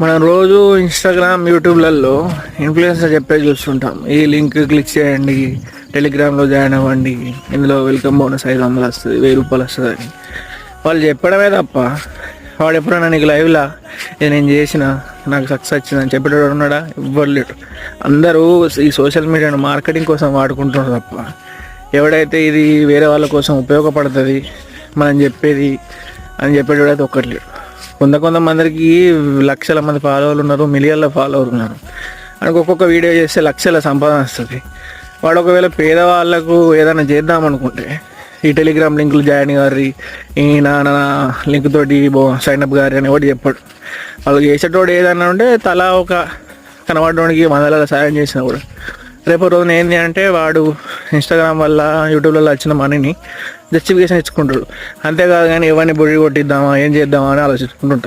మనం రోజు Instagram యూట్యూబ్లలో influencer చెప్పేది చూస్తుంటాం. ఈ లింక్ క్లిక్ చేయండి, టెలిగ్రామ్లో జాయిన్ అవ్వండి, ఇందులో వెల్కమ్ బోనస్ 500 వస్తుంది, 1000 రూపాయలు వస్తుంది అని వాళ్ళు చెప్పడమే తప్ప వాడు ఎప్పుడైనా నీకు లైవ్లా ఇది నేను చేసిన నాకు సక్సెస్ వచ్చిందని చెప్పేటోడు ఉన్నాడా? ఎవ్వరు లేడు. అందరూ ఈ సోషల్ మీడియాను మార్కెటింగ్ కోసం వాడుకుంటున్నారు తప్ప ఎవడైతే ఇది వేరే వాళ్ళ కోసం ఉపయోగపడుతుంది మనం చెప్పేది అని చెప్పేటోడైతే ఒక్కటి లేడు. కొంతమందికి లక్షల మంది ఫాలోవర్లు ఉన్నారు, మిలియన్ల ఫాలోవర్లు ఉన్నారు. మనకు ఒక్కొక్క వీడియో చేస్తే లక్షల సంపాదన వస్తుంది. వాడు ఒకవేళ పేదవాళ్ళకు ఏదైనా చేద్దాం అనుకుంటే ఈ టెలిగ్రామ్ లింకులు జాయిన్ గారి ఈ నా లింక్ తోటి సైన్అప్ గారి అని ఒకటి చెప్పాడు. వాళ్ళు చేసేటోడు ఏదన్నా ఉంటే తలా ఒక కనబడడానికి మందల సాయం చేసినా కూడా రేపు రోజున ఏంటి అంటే వాడు ఇన్స్టాగ్రామ్ వల్ల యూట్యూబ్లలో వచ్చిన మనీని జస్టిఫికేషన్ ఇచ్చుకుంటాడు. అంతేకాదు కానీ ఎవరిని బొడి కొట్టిద్దామా ఏం చేద్దామా అని ఆలోచించుకుంటుంటారు.